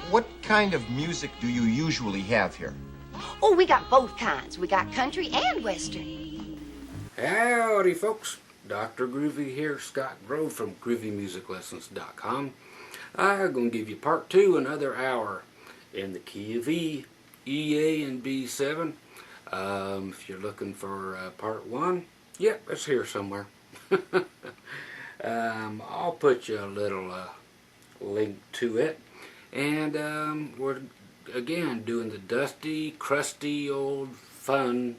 What kind of music do you usually have here? Oh, we got both kinds. We got country and western. Howdy, folks. Dr. Groovy here, Scott Grove from GroovyMusicLessons.com. I'm going to give you part 2, another hour in the key of E, A, and B7. If you're looking for part 1, yep, it's here somewhere. I'll put you a little link to it. And we're again doing the dusty, crusty, old, fun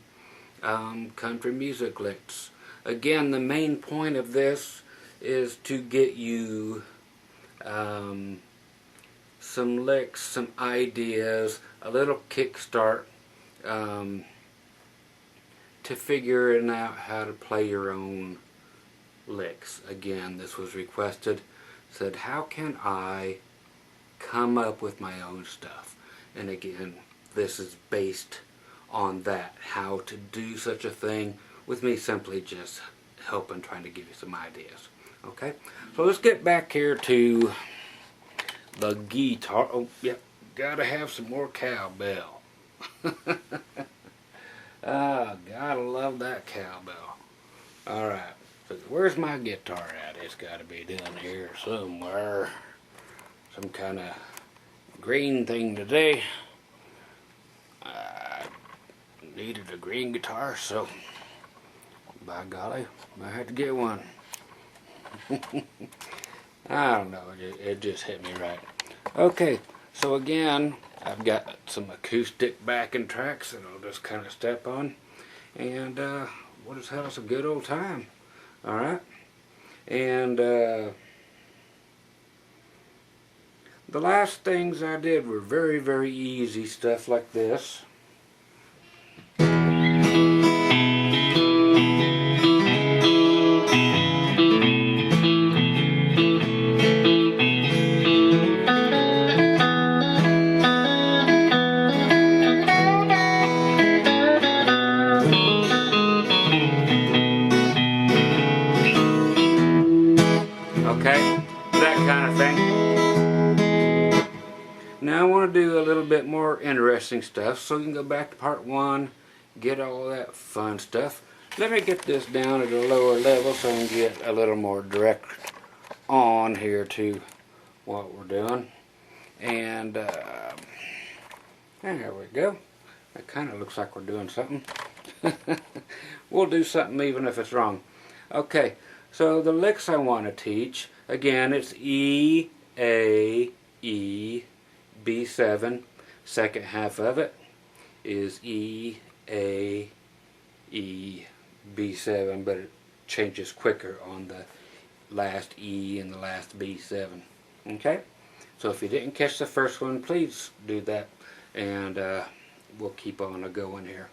country music licks. Again, the main point of this is to get you some licks, some ideas, a little kickstart to figuring out how to play your own licks. Again, this was requested. Said, how can I come up with my own stuff? And again, this is based on that, how to do such a thing, with me simply just helping, trying to give you some ideas. Okay, so let's get back here to the guitar. Oh, yep, gotta have some more cowbell. Gotta love that cowbell. Alright, so where's my guitar at? It's gotta be down here somewhere. Some kind of green thing today. I needed a green guitar, so by golly, I had to get one. I don't know, it just hit me right. Okay, so again, I've got some acoustic backing tracks that I'll just kind of step on, and we'll just have us a good old time. Alright? And the last things I did were very, very easy stuff like this. Okay, that kind of thing. Now I want to do a little bit more interesting stuff, so you can go back to part 1, get all that fun stuff. Let me get this down at a lower level so I can get a little more direct on here to what we're doing. And there we go. That kind of looks like we're doing something. We'll do something even if it's wrong. Okay, so the licks I want to teach, again, it's E, A, E, B7. Second half of it is E, A, E, B7, but it changes quicker on the last E and the last B7. Okay? So if you didn't catch the first one, please do that, and we'll keep on going here.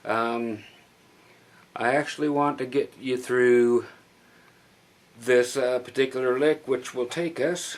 I actually want to get you through this particular lick, which will take us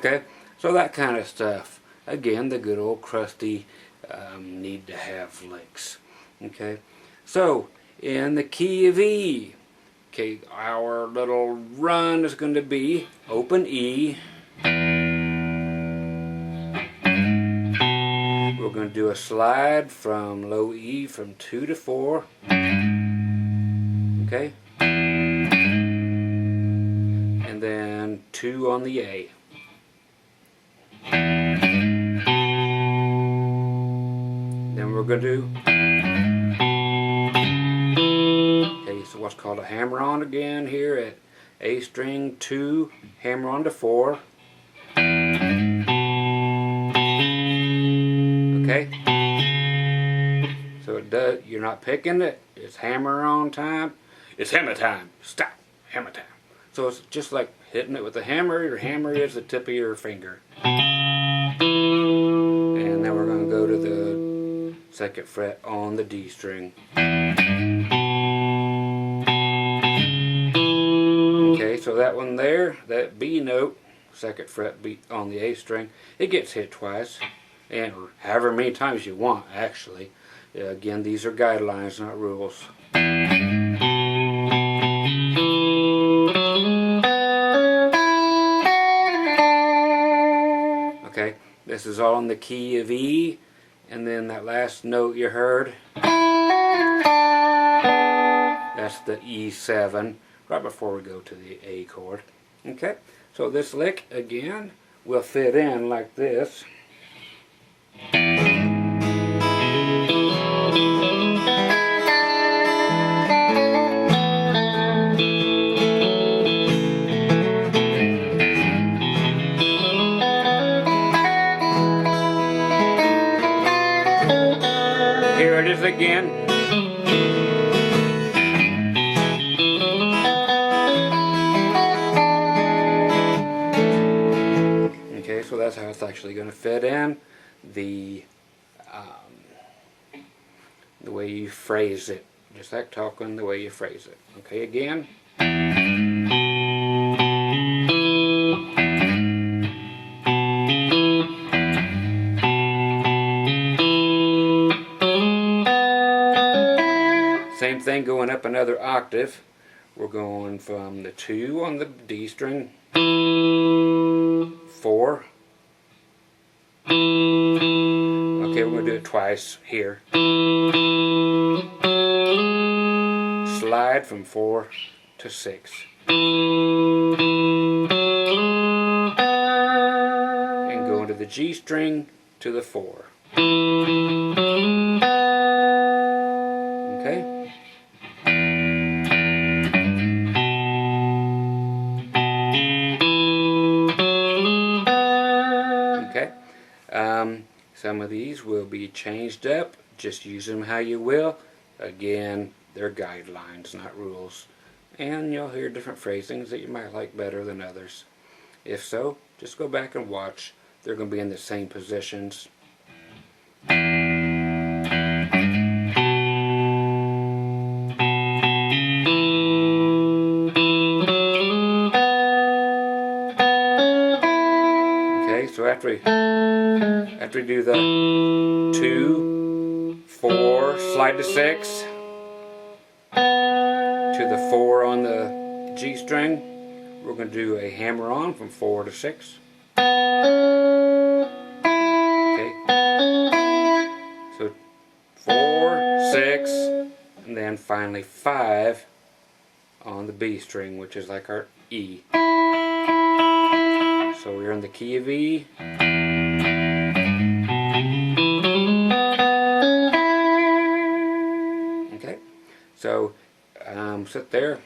okay, so that kind of stuff. Again, the good old crusty need to have licks. Okay, so in the key of E, okay, our little run is going to be open E. We're going to do a slide from low E from 2 to 4. Okay, and then 2 on the A. Then we're going to do, okay, so what's called a hammer on again here at A string 2, hammer on to 4. Okay? So it does, you're not picking it, it's hammer on time. It's hammer time. Stop. Hammer time. So it's just like hitting it with a hammer. Your hammer is the tip of your finger. And now we're going to go to the 2nd fret on the D string. Okay, so that one there, that B note, 2nd fret B on the A string, it gets hit twice, and however many times you want, actually. Again, these are guidelines, not rules. Okay, this is all in the key of E, and then that last note you heard, that's the E7, right before we go to the A chord. Okay, so this lick, again, will fit in like this. Here it is again. Okay, so that's how it's actually going to fit in. The way you phrase it, just like talking, the way you phrase it. Okay, again. Same thing going up another octave. We're going from the 2 on the D string, 4. Okay, we're going to do it twice here. Slide from 4 to 6. And go into the G string to the 4. Okay? Some of these will be changed up. Just use them how you will. Again, they're guidelines, not rules. And you'll hear different phrasings that you might like better than others. If so, just go back and watch. They're going to be in the same positions. Okay, so after we do the 2, 4, slide to 6, to the 4 on the G string, we're going to do a hammer on from 4 to 6. Okay, so 4, 6, and then finally 5 on the B string, which is like our E. So we're in the key of E. Okay, so sit there.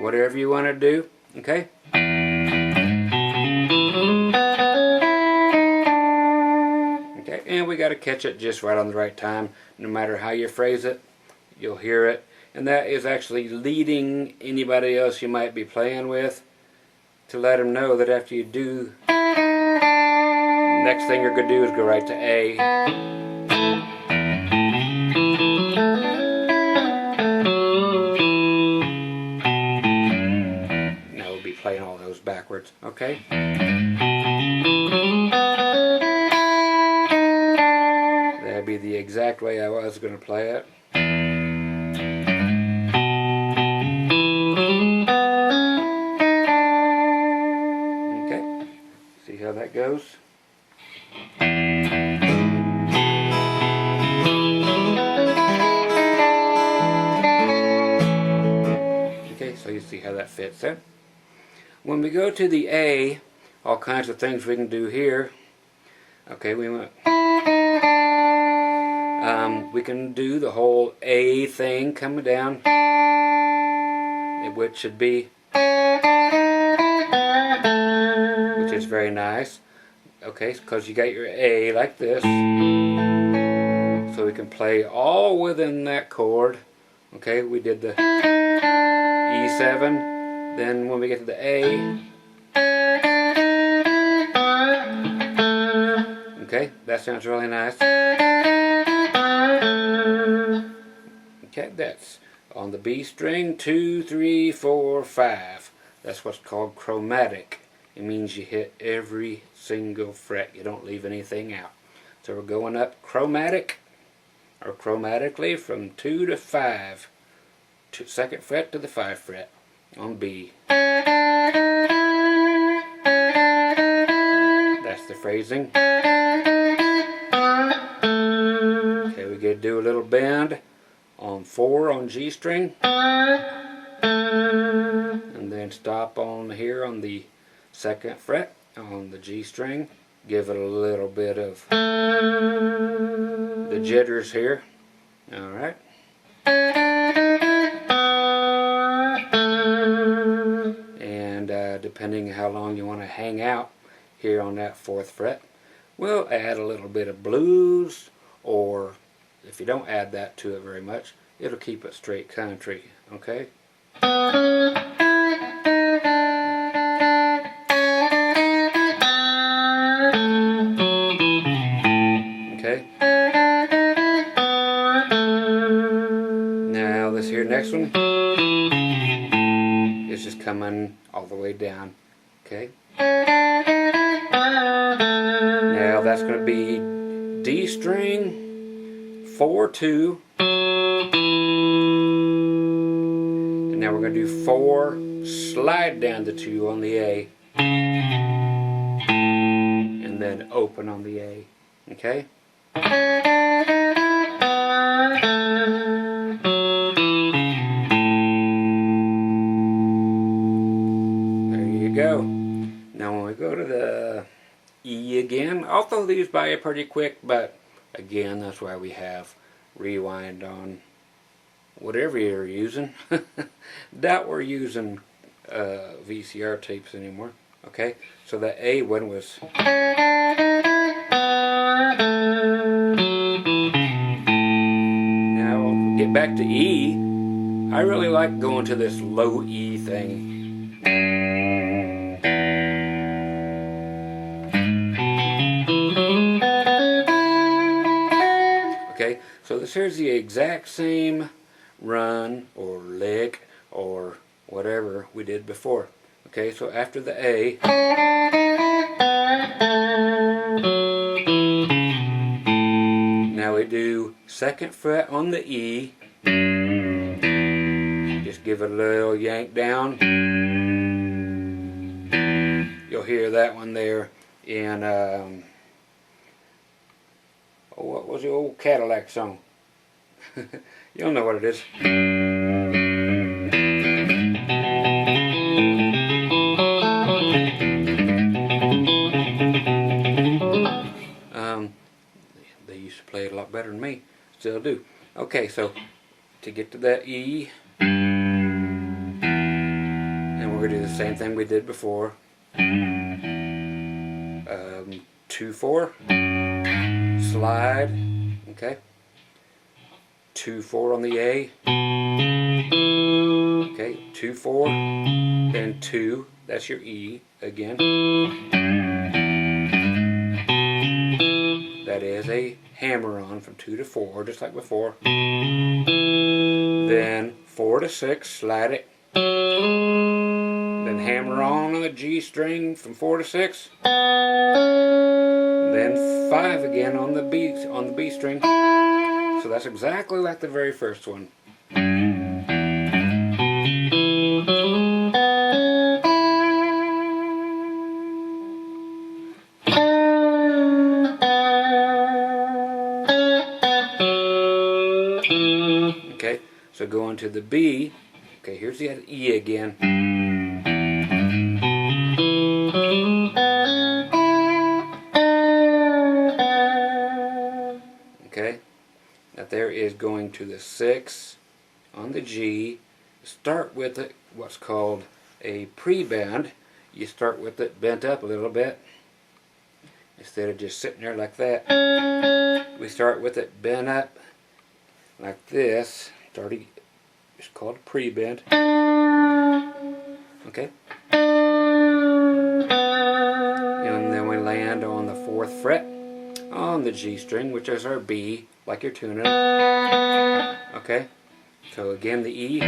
Whatever you want to do, okay? Okay, and we got to catch it just right on the right time. No matter how you phrase it, you'll hear it. And that is actually leading anybody else you might be playing with to let them know that after you do, next thing you're going to do is go right to A. Now we'll be playing all those backwards, okay? That'd be the exact way I was going to play it. See how that goes? Okay, so you see how that fits in. When we go to the A, all kinds of things we can do here. Okay, we can do the whole A thing coming down, which should be very nice. Okay, because you got your A like this. So we can play all within that chord. Okay, we did the E7. Then when we get to the A. Okay, that sounds really nice. Okay, that's on the B string, 2, 3, 4, 5. That's what's called chromatic. It means you hit every single fret. You don't leave anything out. So we're going up chromatic, or chromatically, from 2 to 5. Second fret to the 5th fret on B. That's the phrasing. Okay, we get to do a little bend on 4 on G string, and then stop on here on the 2nd fret on the G string. Give it a little bit of the jitters here. Alright. And depending how long you want to hang out here on that 4th fret, we'll add a little bit of blues, or if you don't add that to it very much, it'll keep it straight country, okay? Okay? Now this here next one is just coming all the way down, okay? Now that's going to be D string, 4, 2, and now we're going to do 4, slide down to 2 on the A, and then open on the A, okay? There you go. Now when we go to the E again, I'll throw these by you pretty quick, but again, that's why we have rewind on whatever you're using. Doubt we're using VCR tapes anymore. Okay, so the A one was. Now we'll get back to E. I really like going to this low E thing. Okay, so this here's the exact same run or lick or whatever we did before. Okay, so after the A, now we do 2nd fret on the E, just give it a little yank down. You'll hear that one there in what was the old Cadillac song? You'll know what it is. They used to play it a lot better than me. Still do. Okay, so to get to that E, and we're going to do the same thing we did before. 2, 4. Slide, okay, 2, 4 on the A, okay, 2, 4, then 2, that's your E again. That is a hammer-on from 2 to 4, just like before. Then 4 to 6, slide it. Then hammer on the G string from 4 to 6. Then 5 again on the B string. So that's exactly like the very first one. Okay, so going to the B. Okay, here's the E again. Okay, now there is going to the 6 on the G. Start with what's called a pre-bend. you start with it bent up a little bit. Instead of just sitting there like that, we start with it bent up like this. It's called a pre-bend. Okay. And then we land on the 4th fret on the G string, which is our B, like you're tuning it. Okay. So again, the E.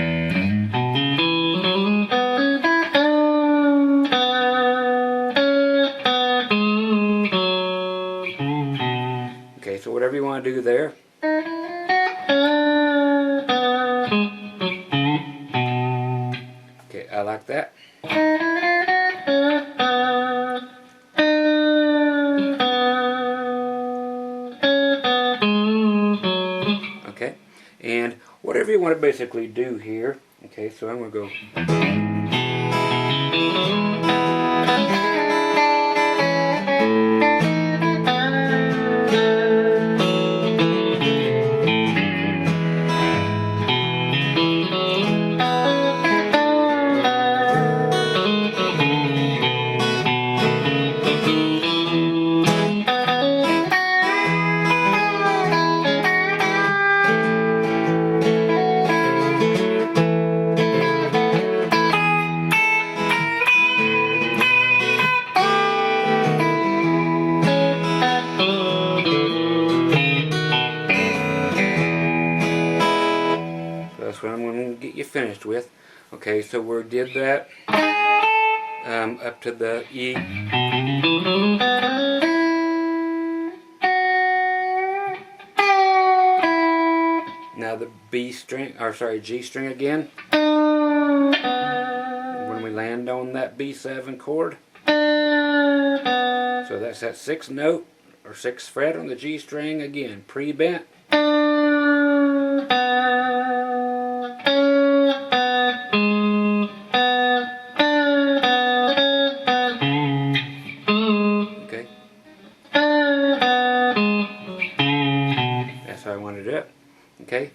Okay, so whatever you want to do there. Okay, I like that. Okay, and whatever you want to basically do here. Okay, so I'm going to go. That's what I'm going to get you finished with. Okay, so we did that up to the E. Now the B string, or sorry, G string again. When we land on that B7 chord. So that's that 6th note or 6th fret on the G string again, pre-bent. Okay. That's how I want to do it. Okay.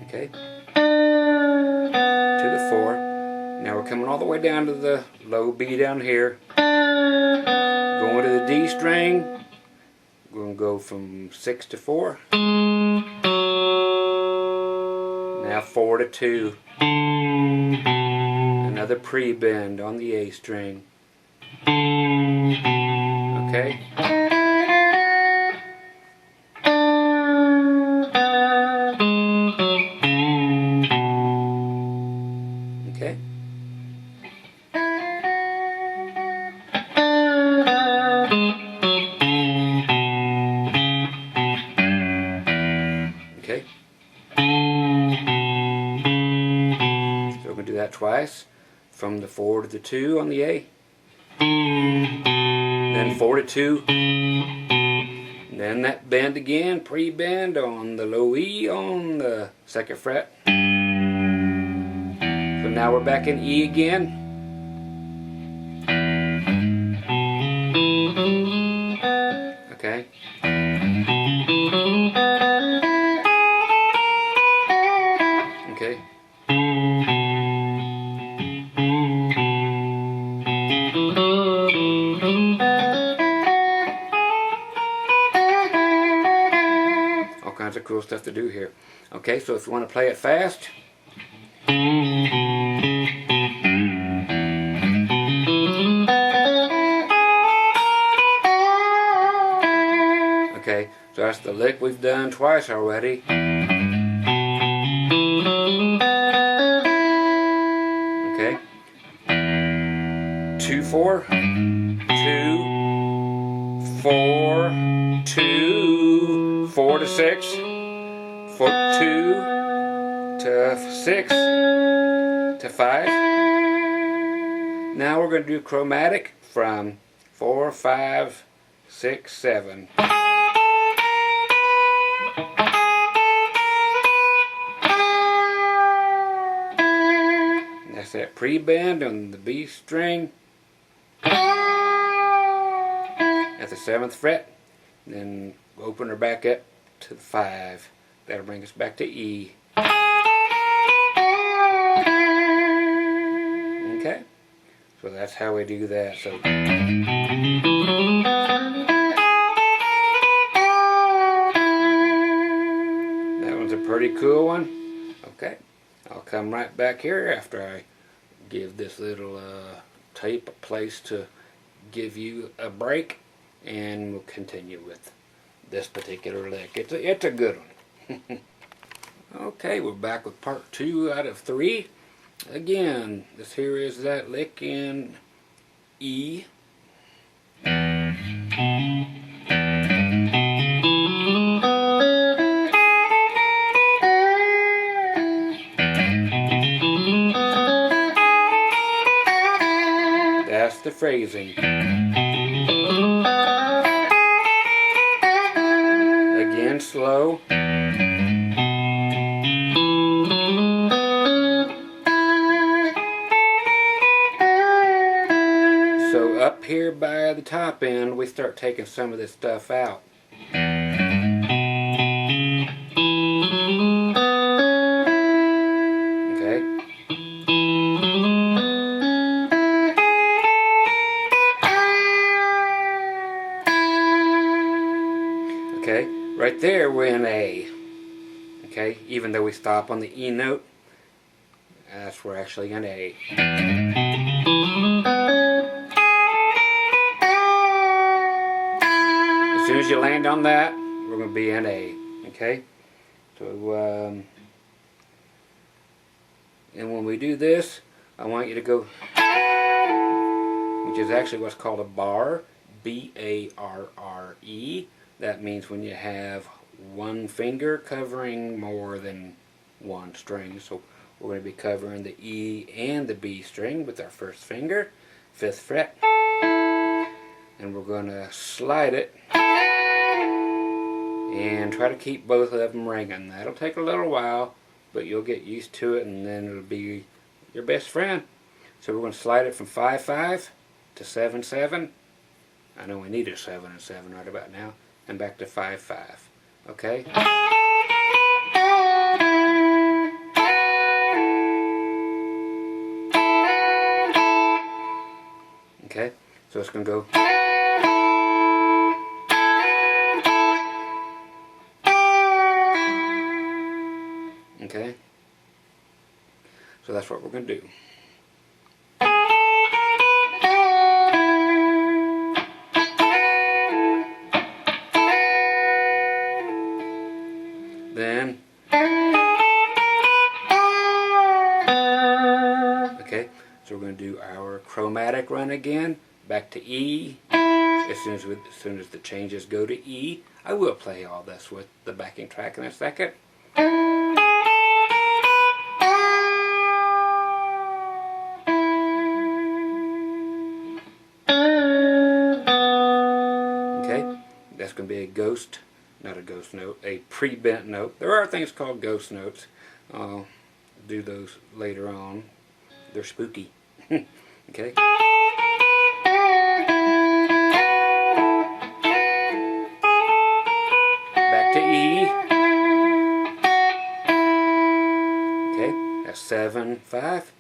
Okay. To the 4. Now we're coming all the way down to the low B down here. Going to the D string. We're going to go from 6 to 4. Now 4 to 2. Another pre-bend on the A string. Okay. Okay. Okay. So we're going to do that twice. From the 4 to the 2 on the A. Then 4 to 2. Then that bend again, pre-bend on the low E on the 2nd fret. So now we're back in E again. Okay. Okay. All kinds of cool stuff to do here. Okay, so if you want to play it fast. Okay, so that's the lick we've done twice already. Okay. 2 4 2 4 2 4 to 6 4 2 to 6 to 5. Now we're going to do chromatic from 4 5 6 7. That's that pre-bend on the B string at the 7th fret. Then open her back up to the 5. That'll bring us back to E. that's how we do that. So that one's a pretty cool one. Okay, I'll come right back here after I give this little tape a place to give you a break, and we'll continue with this particular lick. It's a good one. Okay, we're back with part 2 out of 3. Again, this here is that lick in E. That's the phrasing. Again, slow. So up here by the top end, we start taking some of this stuff out. Okay. Okay, right there we're in A. Okay, even though we stop on the E note, that's we're actually in A. As soon as you land on that, we're going to be in A. Okay, so and when we do this, I want you to go, which is actually what's called a bar, B-A-R-R-E. That means when you have one finger covering more than one string. So we're going to be covering the E and the B string with our first finger, 5th fret, and we're going to slide it and try to keep both of them ringing. That'll take a little while, but you'll get used to it, and then it'll be your best friend. So we're going to slide it from 5-5 to 7-7. I know we need a 7 and 7 right about now, and back to 5-5. Okay? Okay, so it's going to go. Okay, so that's what we're going to do. Then, okay, so we're going to do our chromatic run again, back to E. As soon as the changes go to E, I will play all this with the backing track in a second. Okay, that's going to be a ghost. Not a ghost note, a pre-bent note. There are things called ghost notes. I'll do those later on. They're spooky. Okay. Back to E. Okay, that's 7-5.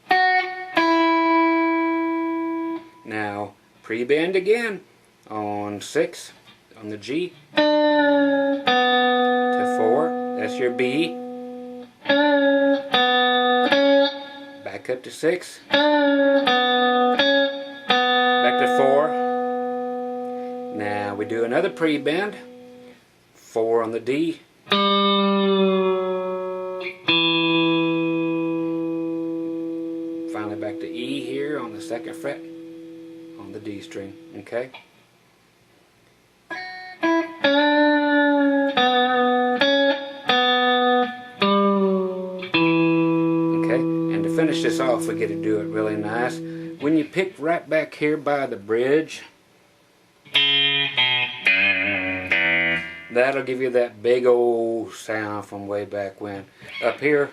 Now pre-bend again on 6 on the G. To 4, that's your B. Back up to 6. Back to 4. Now we do another pre-bend. 4 on the D. Finally back to E here on the 2nd fret on the D string. Okay? Finish this off, we get to do it really nice. When you pick right back here by the bridge, that'll give you that big old sound from way back when. Up here,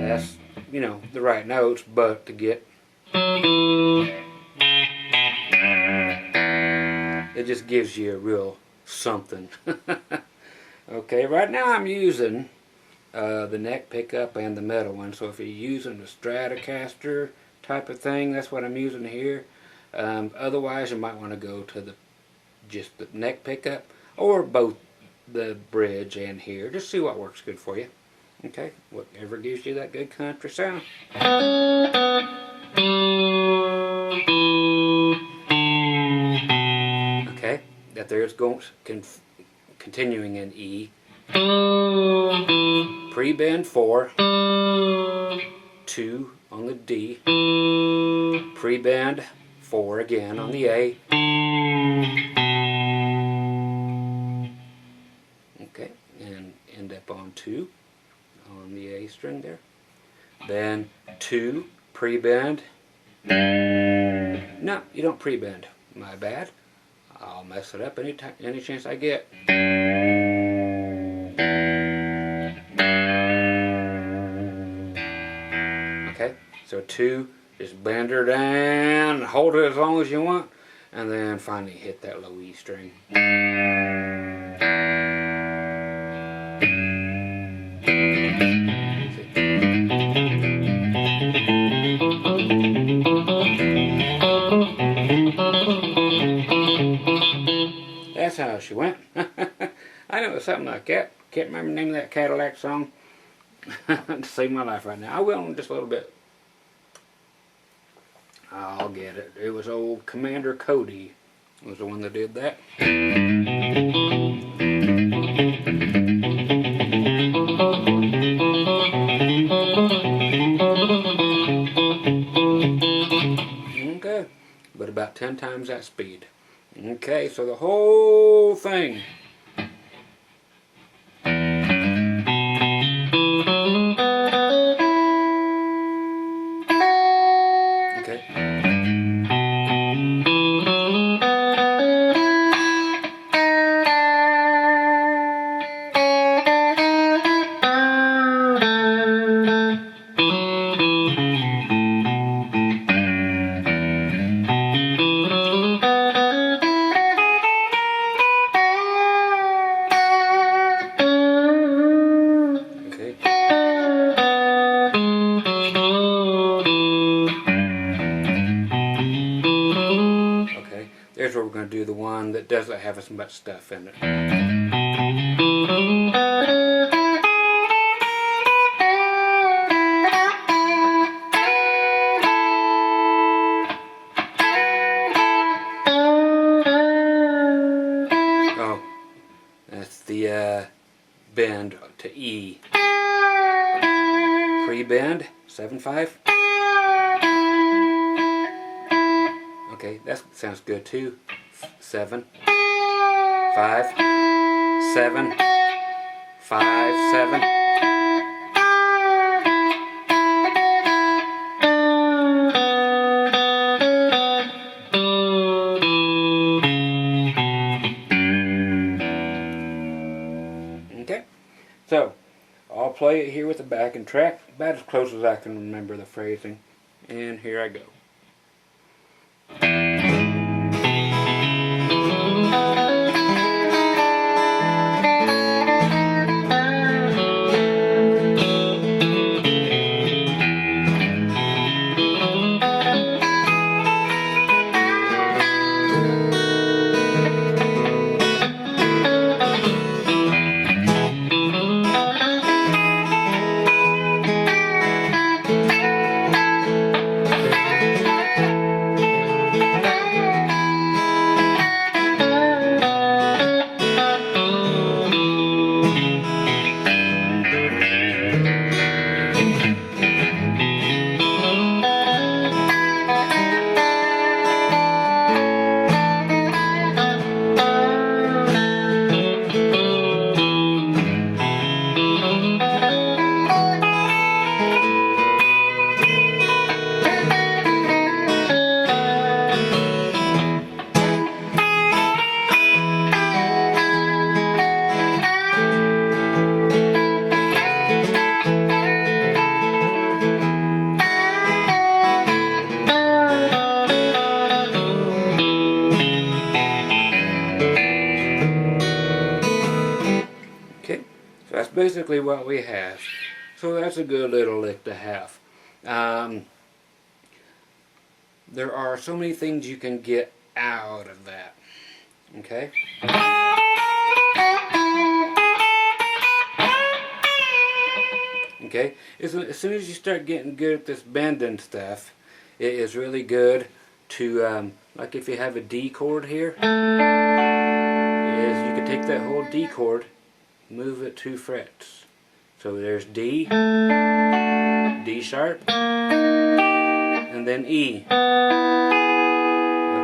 that's, you know, the right notes, but to get, it just gives you a real something. Okay, right now I'm using the neck pickup and the metal one. So if you're using the Stratocaster type of thing, that's what I'm using here. Otherwise, you might want to go to just the neck pickup, or both the bridge and here. Just see what works good for you. Okay, whatever gives you that good country sound. Okay, that there's continuing in E. Pre-bend 4, 2 on the D, pre-bend 4 again on the A. Okay, and end up on 2 on the A string there. Then 2, pre-bend. No, you don't pre-bend. My bad. I'll mess it up any chance I get. Okay, so 2, just bend her down, hold it as long as you want, and then finally hit that low E string. That's how she went. I know it was something like that. Can't remember the name of that Cadillac song. To save my life right now. I will in just a little bit. I'll get it. It was old Commander Cody was the one that did that. Okay, but about 10 times that speed. Okay, so the whole thing. Okay. There's where we're going to do the one that doesn't have as much stuff in it. Oh, that's the bend to E. Pre-bend, 7/5. Okay, that sounds good too. 7, 5, 7, 5, 7. Okay, so I'll play it here with the backing track, about as close as I can remember the phrasing. And here I go. basically what we have. So that's a good little lick to have. There are so many things you can get out of that. Okay? Okay? As soon as you start getting good at this bending stuff, it is really good to, like if you have a D chord here, is you can take that whole D chord, move it 2 frets. So there's D, D sharp, and then E.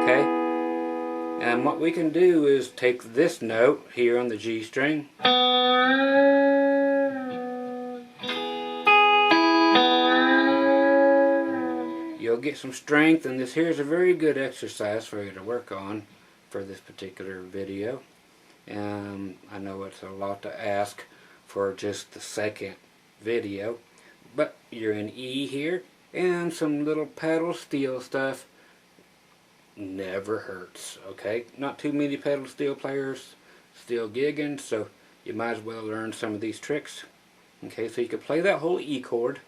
Okay? And what we can do is take this note here on the G string, you'll get some strength, and this here is a very good exercise for you to work on for this particular video. I know it's a lot to ask for just the second video, but you're in E here, and some little pedal steel stuff never hurts. Okay, not too many pedal steel players still gigging, so you might as well learn some of these tricks. Okay, so you can play that whole E chord.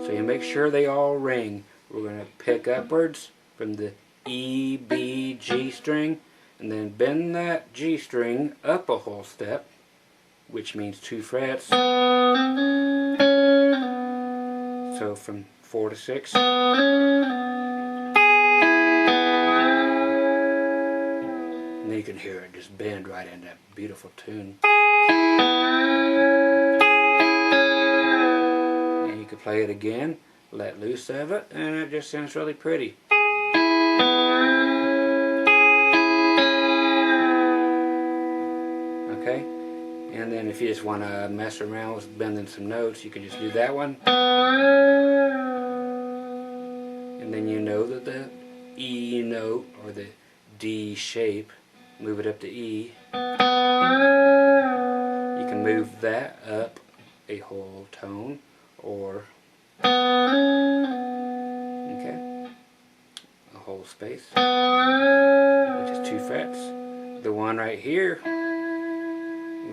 So you make sure they all ring. We're going to pick upwards from the E, B, G string, and then bend that G string up a whole step, which means 2 frets. So from 4 to 6. And then you can hear it just bend right in that beautiful tune. And you can play it again, let loose of it, and it just sounds really pretty. Okay, and then if you just want to mess around with bending some notes, you can just do that one. And then you know that the E note, or the D shape, move it up to E. You can move that up a whole tone, or okay, a whole space, which is 2 frets. The one right here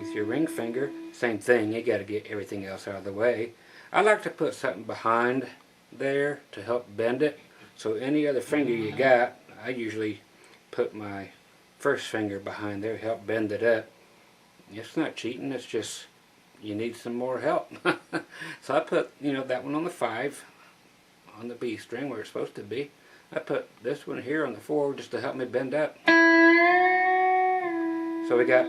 with your ring finger, same thing, you got to get everything else out of the way. I like to put something behind there to help bend it. So any other finger you got, I usually put my first finger behind there, help bend it up. It's not cheating, it's just you need some more help. So I put, that one on the 5 on the B string where it's supposed to be. I put this one here on the 4 just to help me bend up. So we got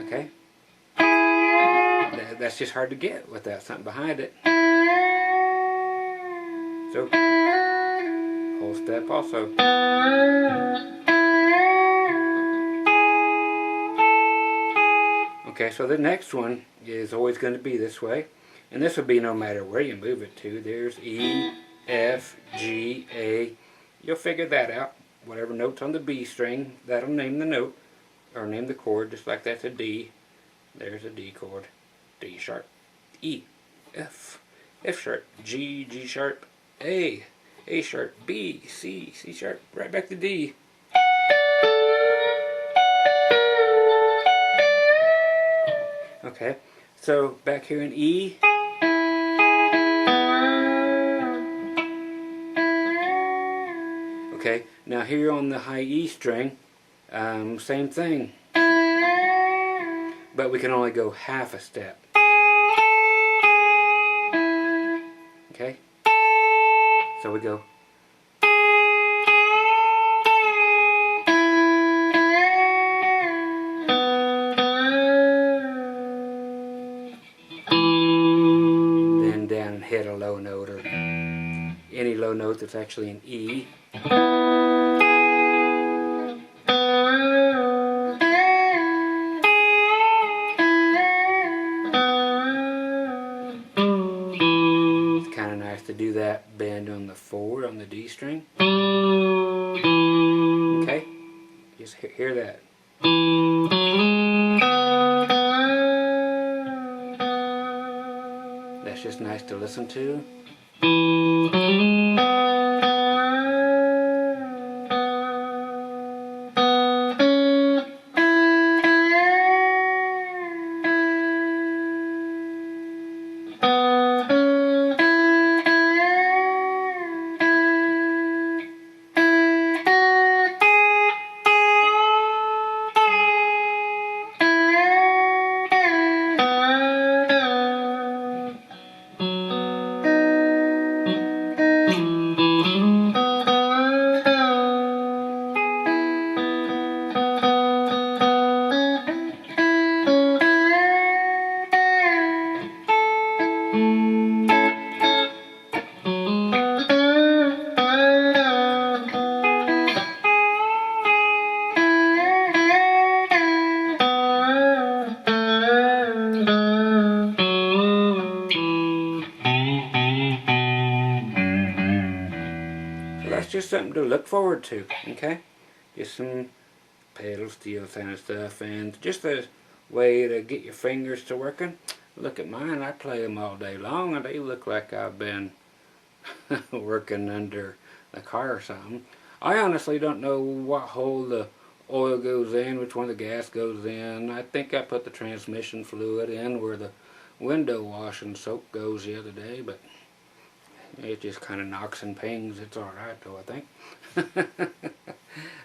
okay. That's just hard to get without something behind it. So whole step also. Okay, so the next one is always going to be this way. And this will be no matter where you move it to. There's E, F, G, A. You'll figure that out. Whatever note's on the B string, that'll name the note, or name the chord, just like that's a D. There's a D chord. D sharp, E, F, F sharp, G, G sharp, A sharp, B, C, C sharp, right back to D. Okay, so back here in E, okay, now here on the high E string, same thing, but we can only go half a step. Okay, so we go. Then down and hit a low note, or any low note that's actually an E. To do that bend on the 4 on the D string. Okay, just hear that. That's just nice to listen to. That's just something to look forward to, okay? Just some pedal steel kind of stuff, and just a way to get your fingers to working. Look at mine, I play them all day long, and they look like I've been working under the car or something. I honestly don't know what hole the oil goes in, which one the gas goes in. I think I put the transmission fluid in where the window wash and soap goes the other day, but it just kind of knocks and pings. It's alright though, I think.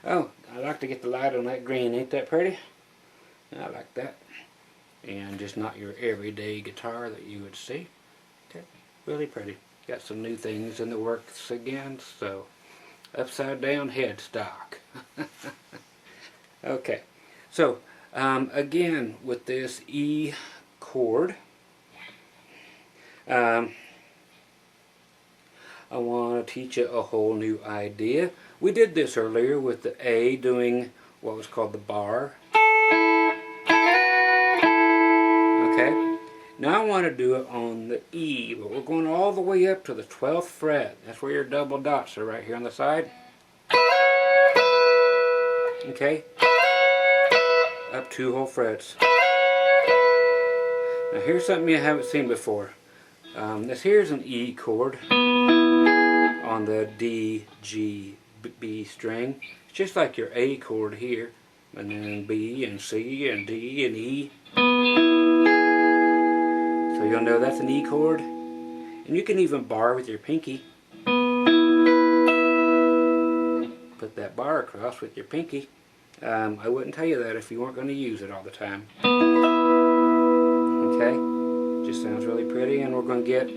Oh, I like to get the light on that green. Ain't that pretty? I like that. And just not your everyday guitar that you would see. Okay, really pretty. Got some new things in the works again, so upside down headstock. Okay, so again with this E chord, I want to teach you a whole new idea. We did this earlier with the A doing what was called the bar. Okay, now I want to do it on the E, but we're going all the way up to the 12th fret. That's where your double dots are, right here on the side. Okay, up 2 whole frets. Now here's something you haven't seen before. This here's an E chord on the D, G, B string. It's just like your A chord here, and then B and C and D and E. So you'll know that's an E chord. And you can even bar with your pinky. Put that bar across with your pinky. I wouldn't tell you that if you weren't going to use it all the time. Okay? Just sounds really pretty, and we're going to get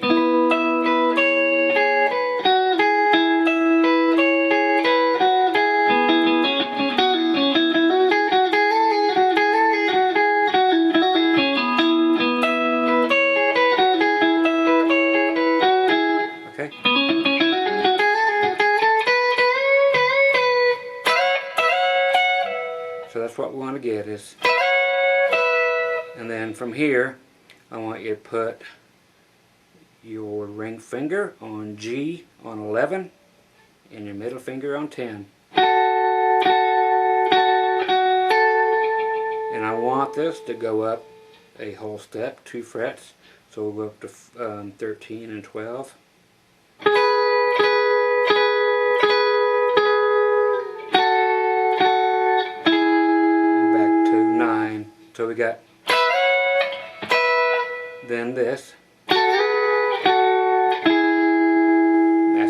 what we want to get is, and then from here I want you to put your ring finger on G on 11 and your middle finger on 10, and I want this to go up a whole step, 2 frets, so we'll go up to 13 and 12. So we got then this. That's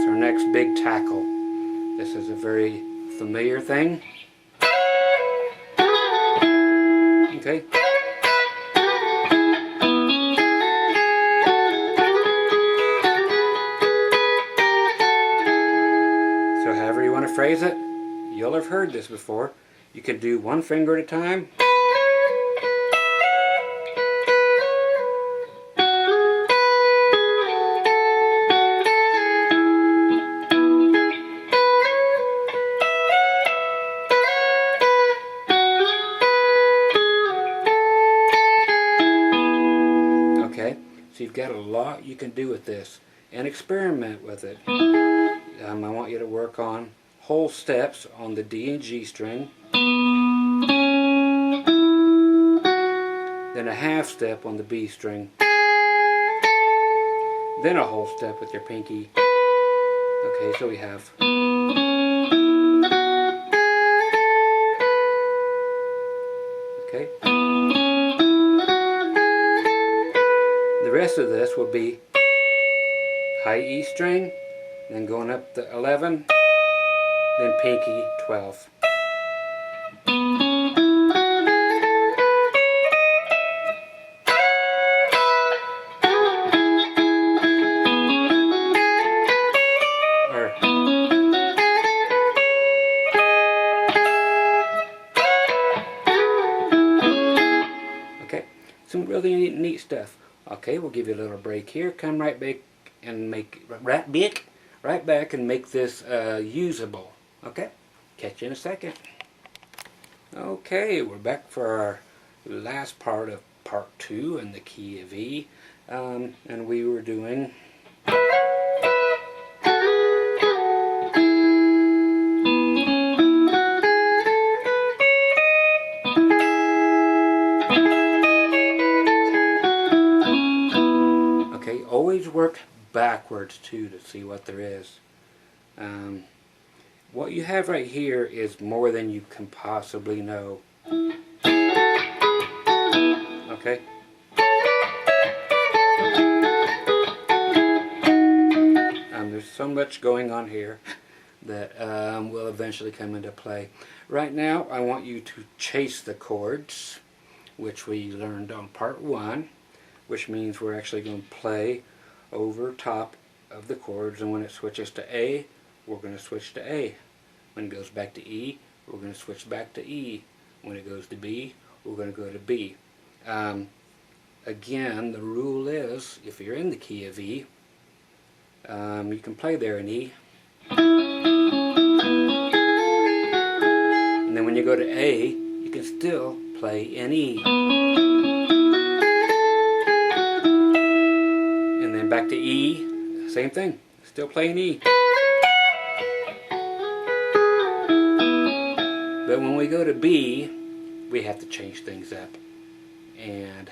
our next big tackle. This is a very familiar thing. Okay. So however you want to phrase it, you'll have heard this before. You can do one finger at a time. So you've got a lot you can do with this, and experiment with it. I want you to work on whole steps on the D and G string, then a half step on the B string, then a whole step with your pinky. Okay, so we have okay. The rest of this will be high E string, then going up the 11, then pinky 12. Okay, some really neat stuff. Okay, we'll give you a little break here. Come right back and make right back and make this usable. Okay, catch you in a second. Okay, we're back for our last part of part 2 in the key of E, and we were doing okay. Always work backwards too to see what there is. What you have right here is more than you can possibly know. Okay? There's so much going on here that will eventually come into play. Right now, I want you to chase the chords, which we learned on part 1, which means we're actually going to play over top of the chords, and when it switches to A, we're going to switch to A. When it goes back to E, we're going to switch back to E. When it goes to B, we're going to go to B. Again, the rule is, if you're in the key of E, you can play there in E. And then when you go to A, you can still play in E. And then back to E, same thing, still playing E. But when we go to B, we have to change things up and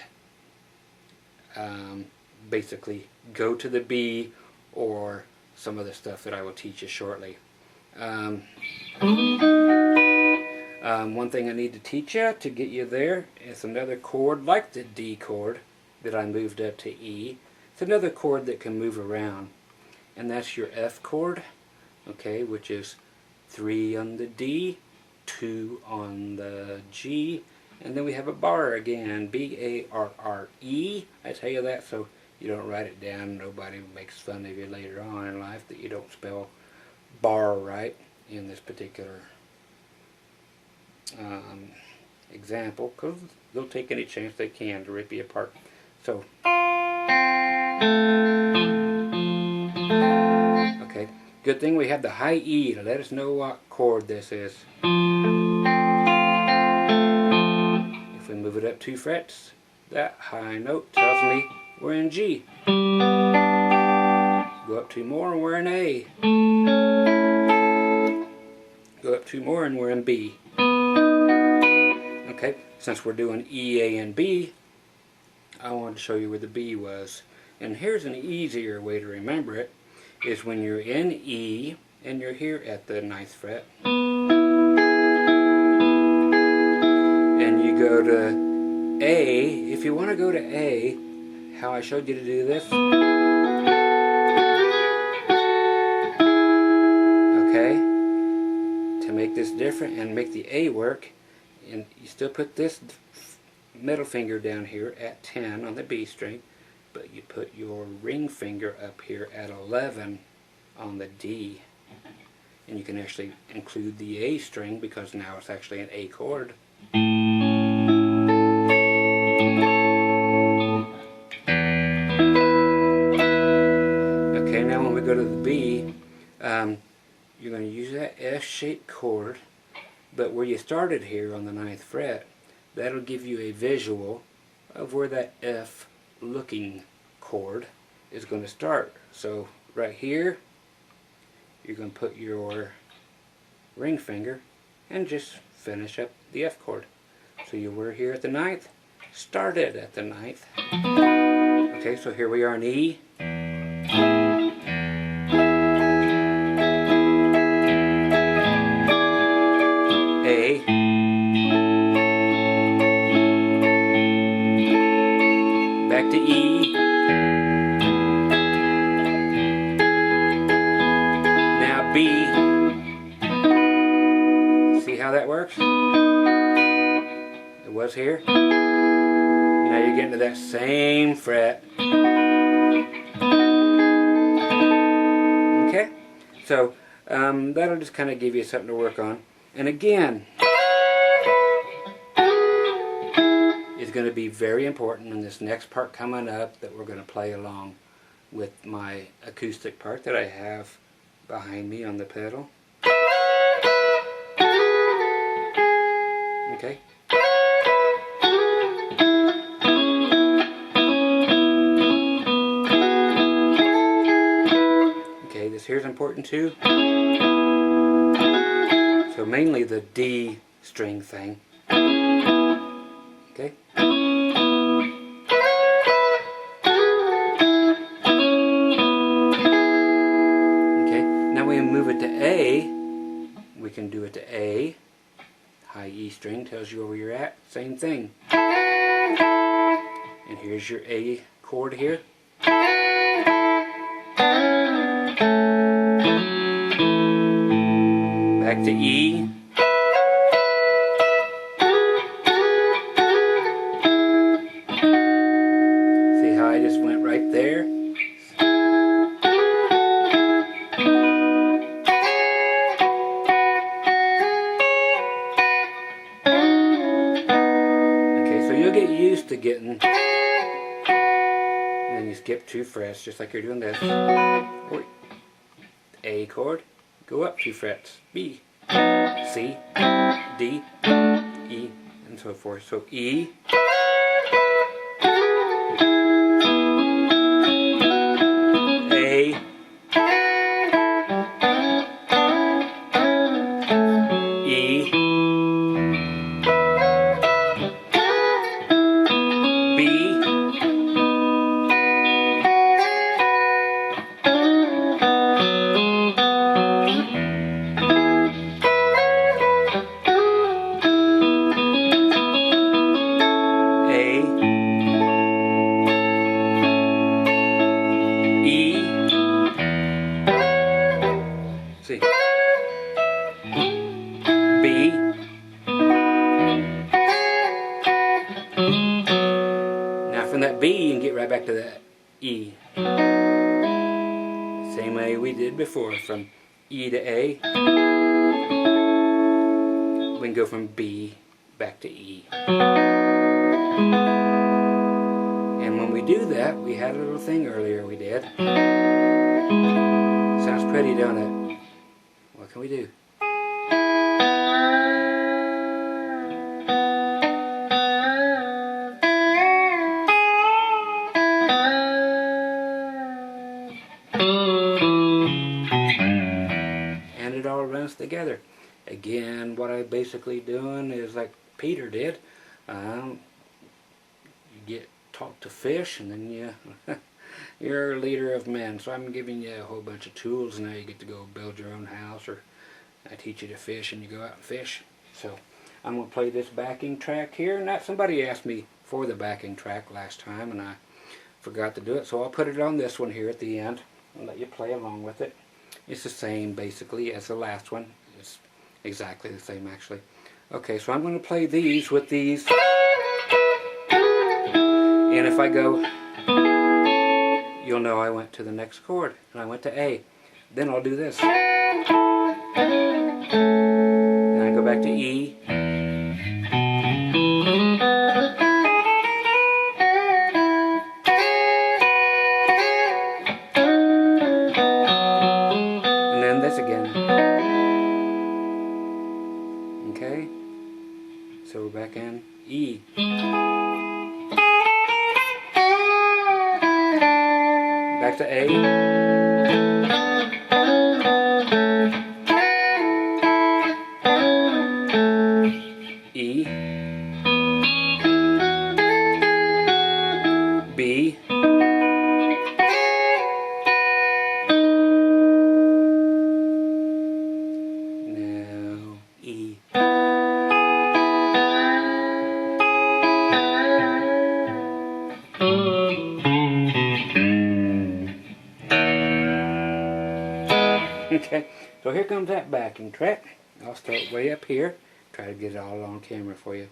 basically go to the B or some of the stuff that I will teach you shortly. One thing I need to teach you to get you there is another chord like the D chord that I moved up to E. It's another chord that can move around, and that's your F chord, okay, which is 3 on the D, 2 on the G, and then we have a bar again, B-A-R-R-E. I tell you that so you don't write it down. Nobody makes fun of you later on in life that you don't spell bar right in this particular example, because they'll take any chance they can to rip you apart. So, okay, good thing we have the high E to let us know what chord this is. If we move it up 2 frets, that high note tells me we're in G. Go up 2 more and we're in A. Go up 2 more and we're in B. Okay, since we're doing E, A, and B, I wanted to show you where the B was. And here's an easier way to remember it, is when you're in E and you're here at the 9th fret, and you go to A. If you want to go to A, how I showed you to do this, okay, to make this different and make the A work, and you still put this middle finger down here at 10 on the B string, but you put your ring finger up here at 11 on the D, and you can actually include the A string because now it's actually an A chord. Okay, now when we go to the B, you're going to use that F-shaped chord, but where you started here on the 9th fret, that'll give you a visual of where that F looking chord is going to start. So right here, you're going to put your ring finger and just finish up the F chord. So you were here at the 9th, started at the 9th. Okay, so here we are in E. marks. It was here. Now you're getting to that same fret. Okay? So that'll just kind of give you something to work on. And again, is going to be very important in this next part coming up that we're going to play along with my acoustic part that I have behind me on the pedal. Okay. Okay, this here's important too. So mainly the D string thing. Okay. Move it to A, we can do it to A. High E string tells you where you're at. Same thing. And here's your A chord here. Back to E. See how I just went right there? To getting, and then you skip 2 frets just like you're doing this. Or A chord, go up 2 frets, B, C, D, E, and so forth. So E, A, E, C, B, now from that B you can get right back to that E. Same way we did before, from E to A. We can go from B back to E. And when we do that, we had a little thing earlier we did. Sounds pretty, don't it? What can we do? And it all runs together. Again, what I'm basically doing is like Peter did. You get taught to fish, and then you're a leader of men. So I'm giving you a whole bunch of tools, and now you get to go build your own house, or I teach you to fish and you go out and fish. So I'm going to play this backing track here, and that somebody asked me for the backing track last time, and I forgot to do it, so I'll put it on this one here at the end and let you play along with it. It's the same basically as the last one. It's exactly the same actually. Okay, so I'm going to play these with these, and if I go, you'll know I went to the next chord, and I went to A. Then I'll do this. Then I go back to E. And then this again. Okay? So we're back in E. Back to A. E. B. Now E. Okay, so here comes that backing track. I'll start way up here, Try to get it all on camera for you.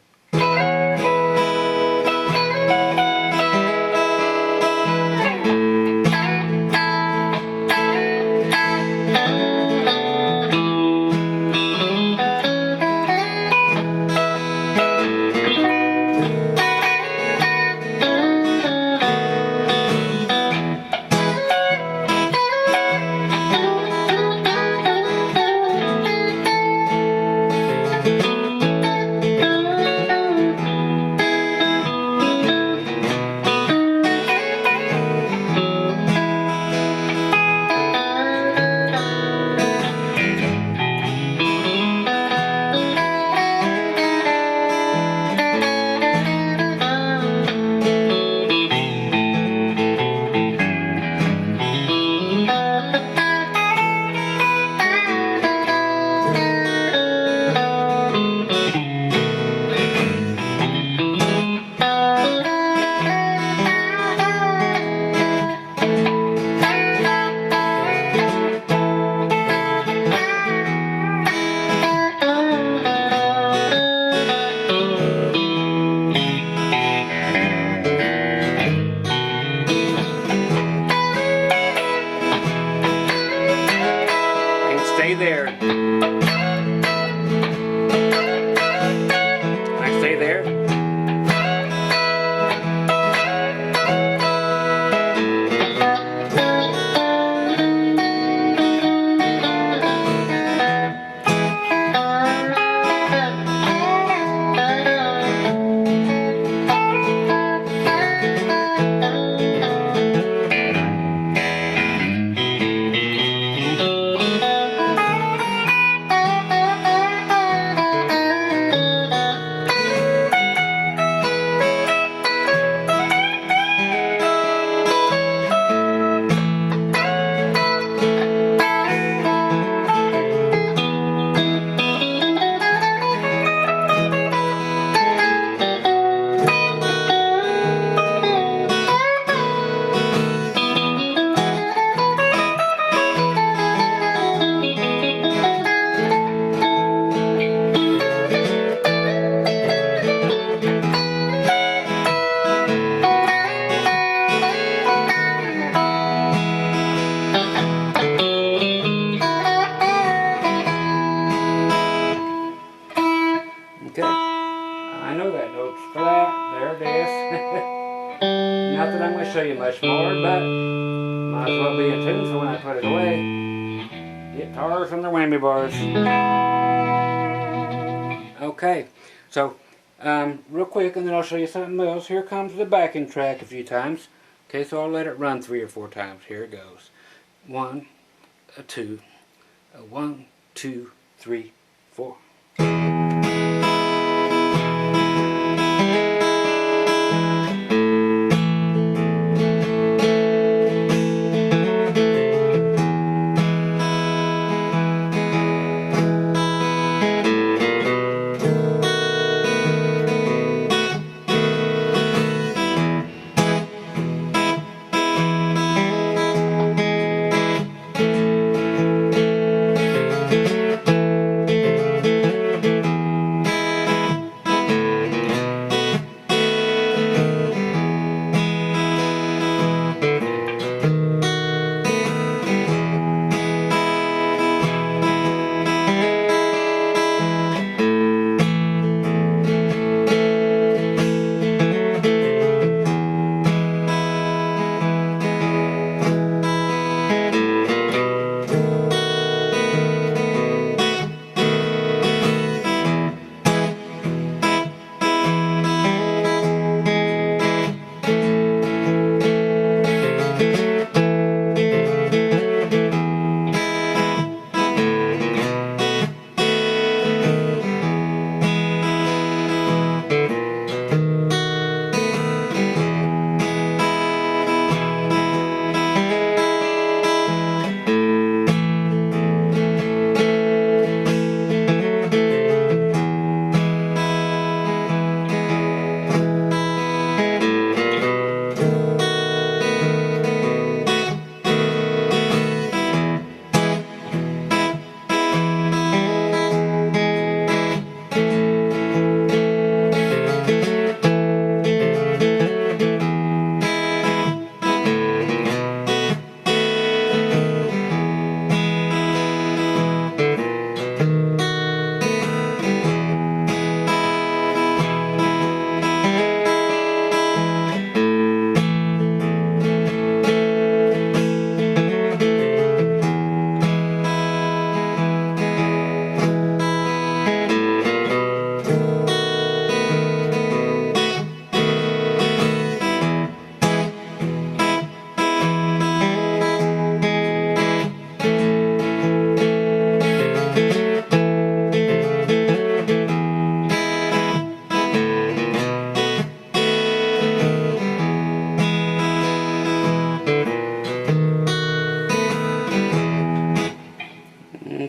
Stay there. Can I stay there? Okay, I know that note's flat, there it is. Not that I'm going to show you much more, but might as well be in tune for when I put it away. Guitars and their whammy bars. Okay, so real quick and then I'll show you something else. Here comes the backing track a few times. Okay, so I'll let it run 3 or 4 times. Here it goes. 1, 2, 1, 2, 3, 4.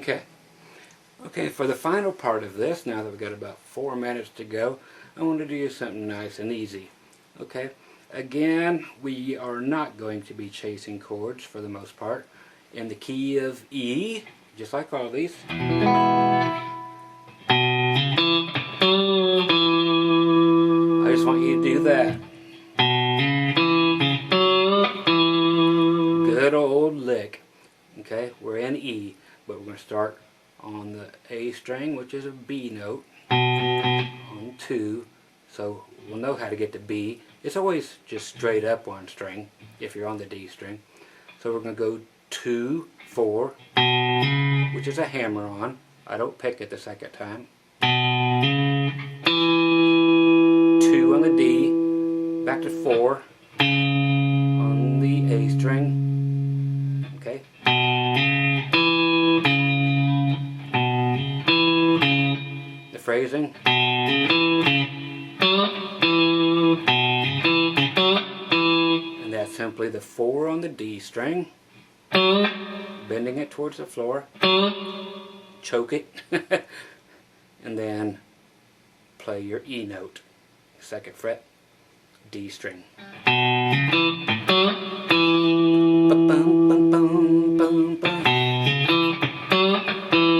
Okay. Okay, for the final part of this, now that we've got about 4 minutes to go, I want to do something nice and easy. Okay, again, we are not going to be chasing chords for the most part. In the key of E, just like all these. I just want you to do that. Good old lick. Okay, we're in E, but we're going to start on the A string, which is a B note, on 2, so we'll know how to get to B. It's always just straight up one string if you're on the D string. So we're going to go 2, 4, which is a hammer on. I don't pick it the second time. 2 on the D, back to 4 on the A string. Okay. The phrasing. And that's simply the 4 on the D string, bending it towards the floor, choke it, and then play your E note, 2nd fret, D string.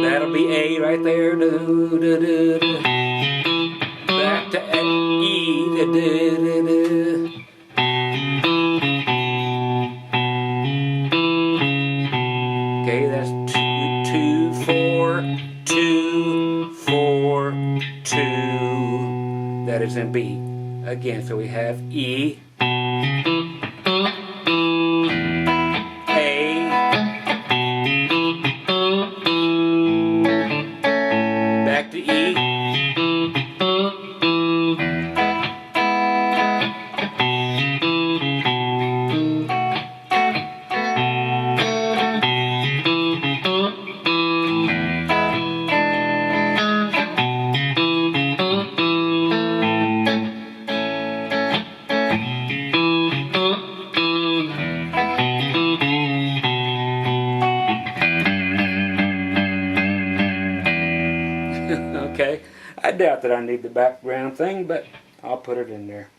That'll be A right there. Back to E. Okay, that's 2, 4, 2, 4, 2. That is in B. Again, so we have E, A, back to E, okay, I doubt that I need the background thing, but I'll put it in there.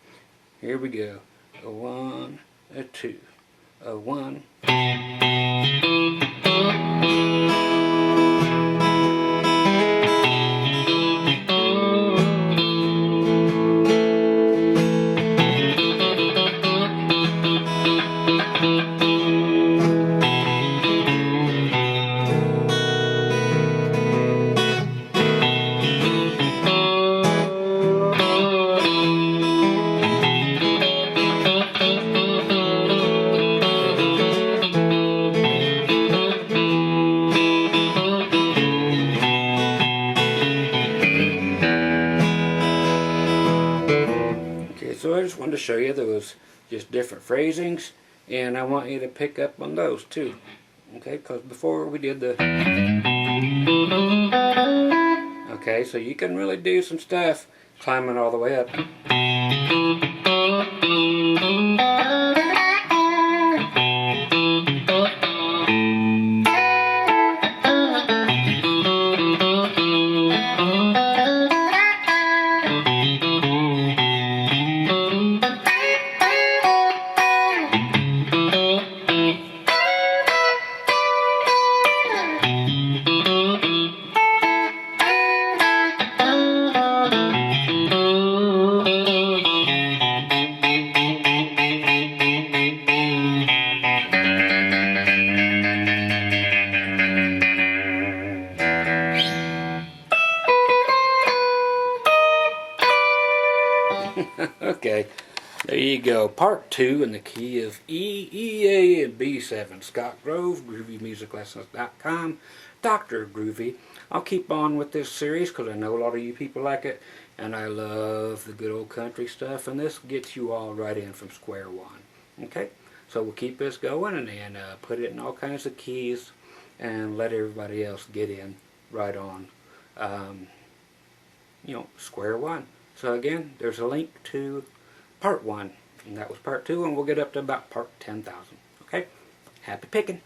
Here we go. A 1, a 2, a 1. So I just wanted to show you those just different phrasings, and I want you to pick up on those too. Okay, because before we did the... Okay, so you can really do some stuff climbing all the way up. Okay, there you go. Part 2 in the key of E, A, and B7. Scott Grove, GroovyMusicLessons.com, Dr. Groovy. I'll keep on with this series because I know a lot of you people like it, and I love the good old country stuff, and this gets you all right in from square one. Okay, so we'll keep this going and then put it in all kinds of keys and let everybody else get in right on, square one. So again, there's a link to part 1, and that was part 2, and we'll get up to about part 10,000. Okay? Happy picking!